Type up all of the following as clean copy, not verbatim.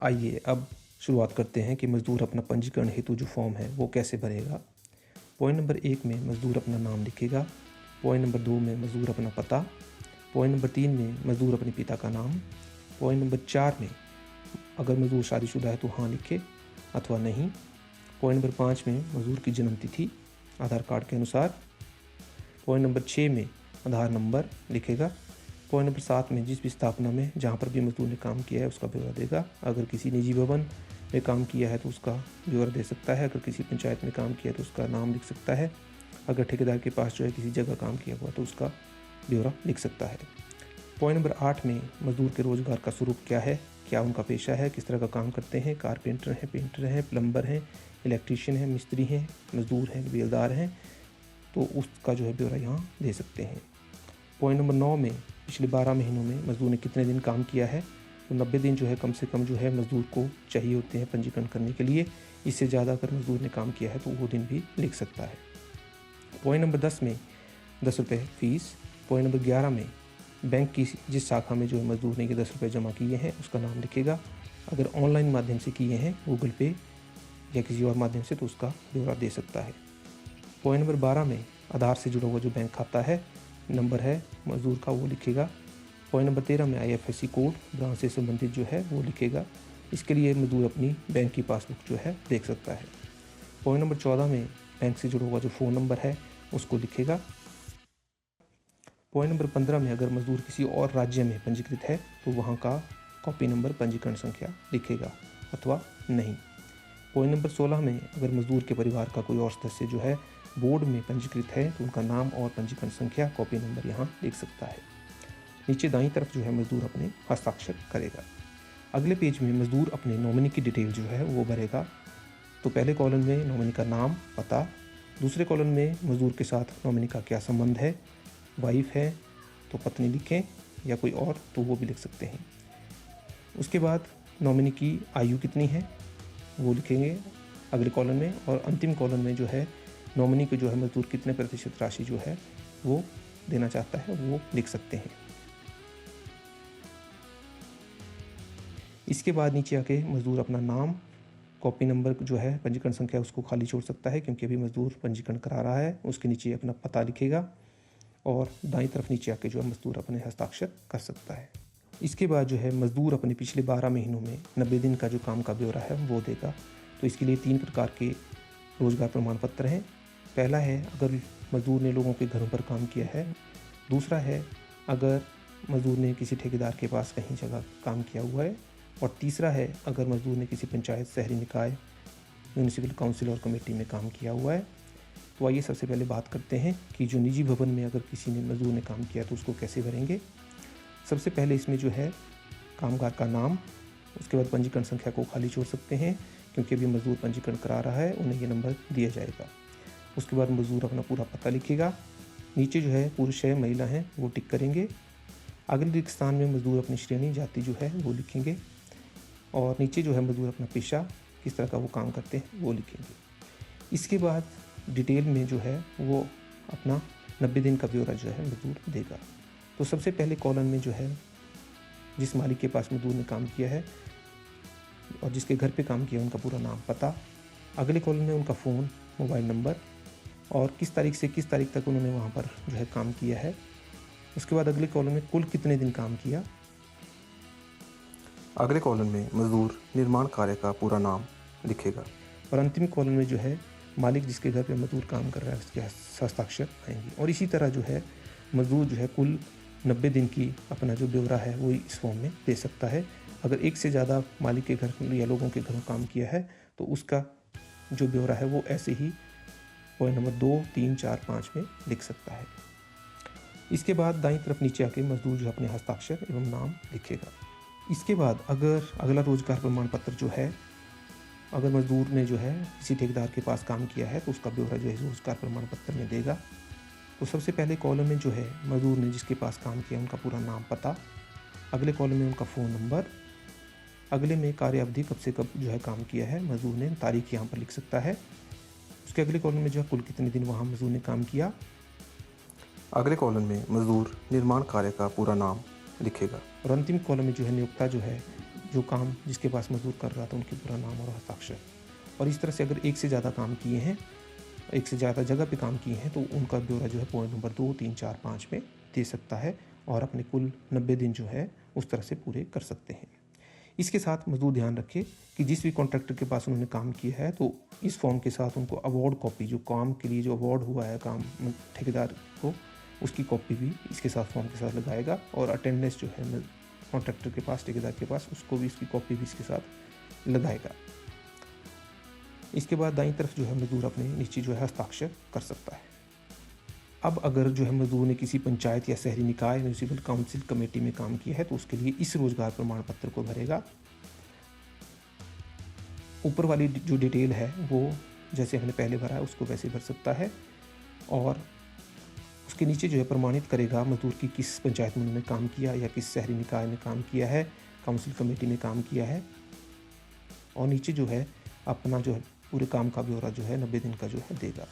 आइए अब शुरुआत करते हैं कि मज़दूर अपना पंजीकरण हेतु जो फॉर्म है वो कैसे भरेगा। पॉइंट नंबर 1 में मज़दूर अपना नाम लिखेगा। पॉइंट नंबर 2 में मज़दूर अपना पता। पॉइंट नंबर 3 में मज़दूर अपने पिता का नाम। पॉइंट नंबर 4 में अगर मज़दूर शादीशुदा है तो हाँ लिखे अथवा नहीं। पॉइंट नंबर 5 में मज़दूर की जन्म तिथि आधार कार्ड के अनुसार। पॉइंट नंबर 6 में आधार नंबर लिखेगा। पॉइंट नंबर 7 में जिस भी स्थापना में जहाँ पर भी मज़दूर ने काम किया है उसका ब्यौरा देगा। अगर किसी निजी भवन में काम किया है तो उसका ब्यौरा दे सकता है। अगर किसी पंचायत में काम किया है तो उसका नाम लिख सकता है। अगर ठेकेदार के पास जो है किसी जगह काम किया हुआ तो उसका ब्यौरा लिख सकता है। पॉइंट नंबर 8 में मज़दूर के रोज़गार का स्वरूप क्या है, क्या उनका पेशा है, किस तरह का काम करते हैं, कारपेंटर हैं, पेंटर हैं, प्लम्बर हैं, इलेक्ट्रीशियन हैं, मिस्त्री हैं, मज़दूर हैं, बेलदार हैं, तो उसका जो है ब्यौरा यहाँ दे सकते हैं। पॉइंट नंबर 9 में पिछले 12 महीनों में मज़दूर ने कितने दिन काम किया है, तो 90 दिन जो है कम से कम जो है मज़दूर को चाहिए होते हैं पंजीकरण करने के लिए। इससे ज़्यादा अगर मज़दूर ने काम किया है तो वो दिन भी लिख सकता है। पॉइंट नंबर 10 में 10 रुपये फ़ीस। पॉइंट नंबर 11 में बैंक की जिस शाखा में जो है मज़दूर ने ये 10 रुपये जमा किए हैं उसका नाम लिखेगा। अगर ऑनलाइन माध्यम से किए हैं गूगल पे या किसी और माध्यम से तो उसका ब्यौरा दे सकता है। पॉइंट नंबर 12 में आधार से जुड़ा हुआ जो बैंक खाता है नंबर है मज़दूर का वो लिखेगा। पॉइंट नंबर 13 में IFSC कोड ब्रांच से संबंधित जो है वो लिखेगा। इसके लिए मज़दूर अपनी बैंक की पासबुक जो है देख सकता है। पॉइंट नंबर 14 में बैंक से जुड़ा हुआ जो फ़ोन नंबर है उसको लिखेगा। पॉइंट नंबर 15 में अगर मज़दूर किसी और राज्य में पंजीकृत है तो वहाँ का कॉपी नंबर पंजीकरण संख्या लिखेगा अथवा नहीं। पॉइंट नंबर 16 में अगर मज़दूर के परिवार का कोई और सदस्य जो है बोर्ड में पंजीकृत है तो उनका नाम और पंजीकरण संख्या कॉपी नंबर यहाँ लिख सकता है। नीचे दाईं तरफ जो है मज़दूर अपने हस्ताक्षर करेगा। अगले पेज में मज़दूर अपने नॉमिनी की डिटेल जो है वो भरेगा। तो पहले कॉलम में नॉमिनी का नाम पता, दूसरे कॉलम में मज़दूर के साथ नॉमिनी का क्या संबंध है, वाइफ है तो पत्नी लिखें या कोई और तो वो भी लिख सकते हैं। उसके बाद नॉमिनी की आयु कितनी है वो लिखेंगे अगले कॉलम में, और अंतिम कॉलम में जो है नॉमिनी को जो है मज़दूर कितने प्रतिशत राशि जो है वो देना चाहता है वो लिख सकते हैं। इसके बाद नीचे आके मज़दूर अपना नाम, कॉपी नंबर जो है पंजीकरण संख्या उसको खाली छोड़ सकता है क्योंकि अभी मज़दूर पंजीकरण करा रहा है। उसके नीचे अपना पता लिखेगा और दाईं तरफ नीचे आके जो है मज़दूर अपने हस्ताक्षर कर सकता है। इसके बाद जो है मज़दूर अपने पिछले 12 महीनों में 90 दिन का जो काम का ब्यौरा है वो देगा। तो इसके लिए 3 प्रकार के रोज़गार प्रमाण पत्र हैं। पहला है अगर मज़दूर ने लोगों के घरों पर काम किया है। दूसरा है अगर मज़दूर ने किसी ठेकेदार के पास कहीं जगह काम किया हुआ है। और तीसरा है अगर मज़दूर ने किसी पंचायत, शहरी निकाय, म्यूनिसिपल काउंसिल और कमेटी में काम किया हुआ है। तो आइए सबसे पहले बात करते हैं कि जो निजी भवन में अगर किसी ने मज़दूर ने काम किया तो उसको कैसे भरेंगे। सबसे पहले इसमें जो है कामगार का नाम, उसके बाद पंजीकरण संख्या को खाली छोड़ सकते हैं क्योंकि अभी मज़दूर पंजीकरण करा रहा है, उन्हें ये नंबर दिया जाएगा। उसके बाद मज़दूर अपना पूरा पता लिखेगा। नीचे जो है पुरुष है महिला है वो टिक करेंगे। अगले रिक्त स्थान में मज़दूर अपनी श्रेणी जाति जो है वो लिखेंगे और नीचे जो है मज़दूर अपना पेशा किस तरह का वो काम करते हैं वो लिखेंगे। इसके बाद डिटेल में जो है वो अपना 90 दिन का ब्यौरा जो है मज़दूर देगा। तो सबसे पहले कॉलम में जो है जिस मालिक के पास मज़दूर ने काम किया है और जिसके घर पे काम किया उनका पूरा नाम पता। अगले कॉलम में उनका फ़ोन, मोबाइल नंबर और किस तारीख से किस तारीख तक उन्होंने वहाँ पर जो है काम किया है। उसके बाद अगले कॉलम में कुल कितने दिन काम किया। अगले कॉलम में मज़दूर निर्माण कार्य का पूरा नाम लिखेगा और अंतिम कॉलम में जो है मालिक जिसके घर पे मज़दूर काम कर रहा है उसके हस्ताक्षर आएंगे। और इसी तरह जो है मज़दूर जो है कुल 90 दिन की अपना जो ब्यौरा है वो इस फॉर्म में दे सकता है। अगर एक से ज़्यादा मालिक के घर या लोगों के घरों काम किया है तो उसका जो ब्यौरा है वो ऐसे ही पॉइंट नंबर 2, 3, 4, 5 में लिख सकता है। इसके बाद दाईं तरफ नीचे आके मज़दूर जो अपने हस्ताक्षर एवं नाम लिखेगा। इसके बाद अगर अगला रोज़गार प्रमाण पत्र जो है अगर मज़दूर ने जो है किसी ठेकेदार के पास काम किया है तो उसका ब्यौरा जो है रोज़गार प्रमाण पत्र में देगा। तो सबसे पहले कॉलम में जो है मज़दूर ने जिसके पास काम किया उनका पूरा नाम पता। अगले कॉलम में उनका फ़ोन नंबर। अगले में कार्य अवधि कब से कब जो है काम किया है मज़दूर ने तारीख यहाँ पर लिख सकता है। उसके अगले कॉलम में जो है कुल कितने दिन वहाँ मज़दूर ने काम किया। अगले कॉलम में मज़दूर निर्माण कार्य का पूरा नाम लिखेगा और अंतिम कॉलम में जो है नियोक्ता जो है जो काम जिसके पास मजदूर कर रहा था उनके पूरा नाम और हस्ताक्षर। और इस तरह से अगर एक से ज़्यादा काम किए हैं, एक से ज़्यादा जगह पे काम किए हैं, तो उनका ब्यौरा जो है पॉइंट नंबर 2, 3, 4, 5 में दे सकता है और अपने कुल 90 दिन जो है उस तरह से पूरे कर सकते हैं। इसके साथ मजदूर ध्यान रखें कि जिस भी कॉन्ट्रैक्टर के पास उन्होंने काम किया है तो इस फॉर्म के साथ उनको अवार्ड कॉपी, जो काम के लिए जो अवार्ड हुआ है काम ठेकेदार को, उसकी कॉपी भी इसके साथ फॉर्म के साथ लगाएगा। और अटेंडेंस जो है कॉन्ट्रैक्टर के पास, ठेकेदार के पास, उसको भी इसकी कॉपी भी इसके साथ लगाएगा। इसके बाद दाईं तरफ जो है मजदूर अपने नीचे जो है हस्ताक्षर कर सकता है। अब अगर जो है मजदूर ने किसी पंचायत या शहरी निकाय, म्यूनिसिपल काउंसिल, कमेटी में काम किया है तो उसके लिए इस रोजगार प्रमाण पत्र को भरेगा। ऊपर वाली जो डिटेल है वो जैसे हमने पहले भरा है उसको वैसे भर सकता है। और उसके नीचे जो है प्रमाणित करेगा मजदूर की किस पंचायत में उन्होंने काम किया या किस शहरी निकाय में काम किया है, काउंसिल कमेटी में काम किया है। और नीचे जो है अपना जो है पूरे काम का ब्यौरा जो है 90 दिन का जो है देगा।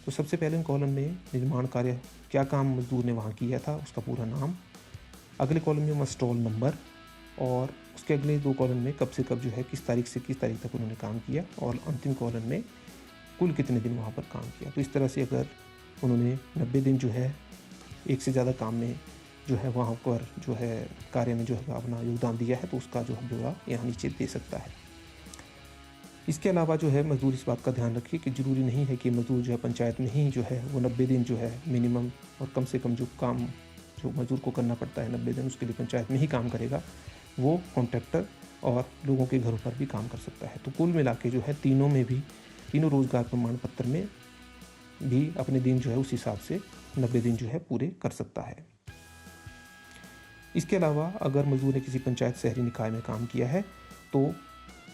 तो सबसे पहले कॉलम में निर्माण कार्य क्या काम मजदूर ने वहाँ किया था उसका पूरा नाम, अगले कॉलम में स्टॉल नंबर, और उसके अगले 2 कॉलम में कब से कब जो है किस तारीख से किस तारीख तक उन्होंने काम किया, और अंतिम कॉलम में कुल कितने दिन वहाँ पर काम किया। तो इस तरह से अगर उन्होंने 90 दिन जो है एक से ज़्यादा काम में जो है वहाँ पर जो है कार्य में जो है अपना योगदान दिया है तो उसका जो है ब्यौरा यहाँ नीचे दे सकता है। इसके अलावा जो है मजदूर इस बात का ध्यान रखिए कि ज़रूरी नहीं है कि मजदूर जो है पंचायत में ही जो है वो 90 दिन जो है मिनिमम और कम से कम जो काम जो मजदूर को करना पड़ता है 90 दिन उसके लिए पंचायत में ही काम करेगा, वो कॉन्ट्रैक्टर और लोगों के घरों पर भी काम कर सकता है। तो कुल मिला के जो है तीनों में भी, तीनों रोज़गार प्रमाण पत्र में भी अपने दिन जो है उस हिसाब से 90 दिन जो है पूरे कर सकता है। इसके अलावा अगर मजदूर ने किसी पंचायत शहरी निकाय में काम किया है तो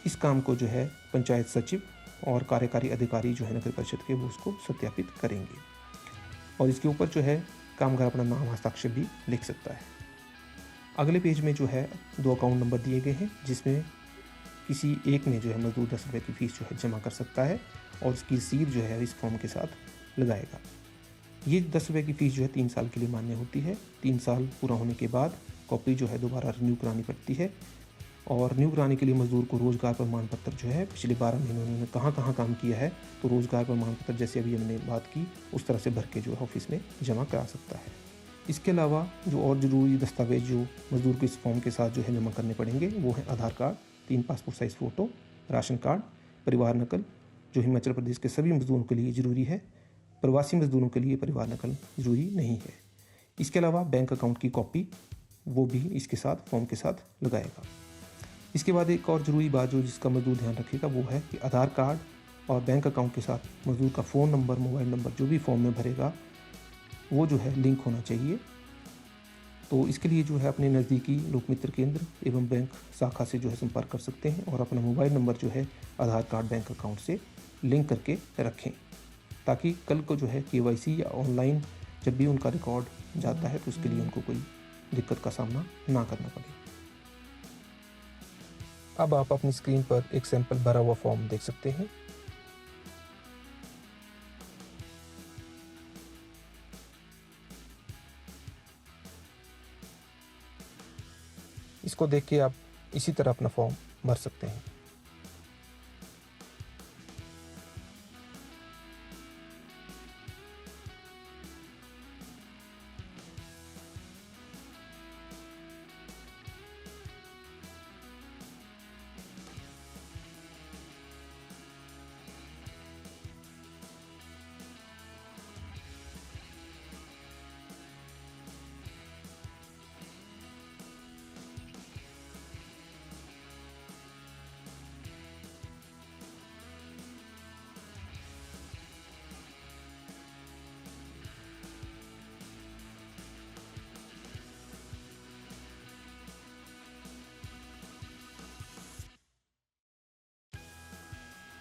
इस काम को जो है पंचायत सचिव और कार्यकारी अधिकारी जो है नगर परिषद के वो उसको सत्यापित करेंगे। और इसके ऊपर जो है कामगार अपना नाम हस्ताक्षर भी लिख सकता है। अगले पेज में जो है 2 अकाउंट नंबर दिए गए हैं जिसमें किसी एक में जो है मजदूर 10 रुपये की फ़ीस जो है जमा कर सकता है और उसकी रसीद जो है इस फॉर्म के साथ लगाएगा। ये 10 रुपये की फ़ीस जो है 3 साल के लिए मान्य होती है। 3 साल पूरा होने के बाद कॉपी जो है दोबारा रिन्यू करानी पड़ती है। और रिन्यू कराने के लिए मजदूर को रोज़गार प्रमाण पत्र जो है पिछले 12 महीनों में कहाँ कहाँ काम किया है तो रोज़गार प्रमाण पत्र जैसे अभी हमने बात की उस तरह से भर के जो है ऑफिस में जमा करा सकता है। इसके अलावा जो और ज़रूरी दस्तावेज जो मजदूर को इस फॉर्म के साथ जो है जमा करने पड़ेंगे वो है Aadhaar card, 3 passport size photo, ration card, परिवार नकल जो हिमाचल प्रदेश के सभी मजदूरों के लिए ज़रूरी है, प्रवासी मजदूरों के लिए परिवार नकल ज़रूरी नहीं है। इसके अलावा बैंक अकाउंट की कॉपी वो भी इसके साथ फॉर्म के साथ लगाएगा। इसके बाद एक और ज़रूरी बात जो जिसका मजदूर ध्यान रखेगा वो है कि आधार कार्ड और बैंक अकाउंट के साथ मजदूर का फ़ोन नंबर, मोबाइल नंबर जो भी फॉर्म में भरेगा वो जो है लिंक होना चाहिए। तो इसके लिए जो है अपने नज़दीकी लोकमित्र केंद्र एवं बैंक शाखा से जो है संपर्क कर सकते हैं और अपना मोबाइल नंबर जो है आधार कार्ड, बैंक अकाउंट से लिंक करके रखें ताकि कल को जो है KYC या ऑनलाइन जब भी उनका रिकॉर्ड जाता है तो उसके लिए उनको कोई दिक्कत का सामना ना करना पड़े। अब आप अपनी स्क्रीन पर एक सैंपल भरा हुआ फॉर्म देख सकते हैं। इसको देख के आप इसी तरह अपना फॉर्म भर सकते हैं।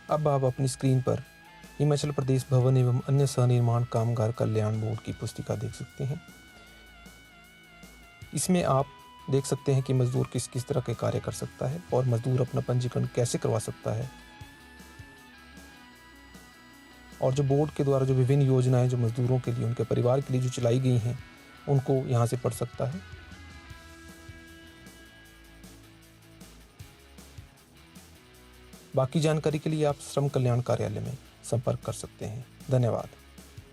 अब आप अपनी स्क्रीन पर हिमाचल प्रदेश भवन एवं अन्य सनिर्माण कामगार कल्याण बोर्ड की पुस्तिका देख सकते हैं। इसमें आप देख सकते हैं कि मजदूर किस किस तरह के कार्य कर सकता है और मजदूर अपना पंजीकरण कैसे करवा सकता है और जो बोर्ड के द्वारा जो विभिन्न योजनाएं जो मजदूरों के लिए, उनके परिवार के लिए जो चलाई गई हैं उनको यहाँ से पढ़ सकता है। बाकी जानकारी के लिए आप श्रम कल्याण कार्यालय में संपर्क कर सकते हैं। धन्यवाद।